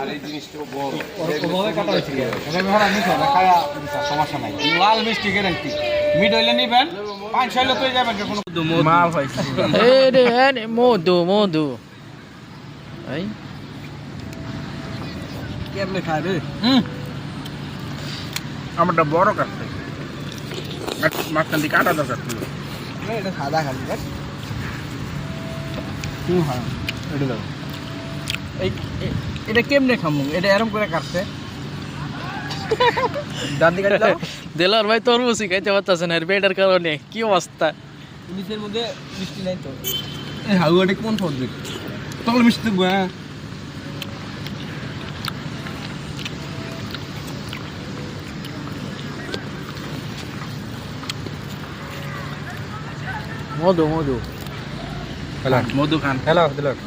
আর এই জিনিসটা বড় ওভাবে কাটা হয়েছে এটা আমি হরা মিঠা খায়া সমস্যা নাই লাল মিষ্টি গ্যারান্টি মিট হইলে নিবেন 5-6 লোক হয়ে যাবেন কোনো মাল হইছে এই রে মধু এই কেমনে খায় রে আমারটা বড় কাটতে মাঝখান দিয়ে কাটা দরকার ছিল এটা সাদা খালি দেখ হ্যাঁ এটা দাও এটা কেমনে খামু এটা এরকম করে কাটছে দাঁতি কাটি দাও দেলার ভাই তরমুজ খাইতে পারতেছে না বেটার কারণে কি অবস্থা নিচের মধ্যে মিষ্টি নাই তো এই হাউয়াটা কোন পদ্ধতি তখন মিষ্টি দেবো হ্যাঁ মধু মধু খান হ্যালো দিলক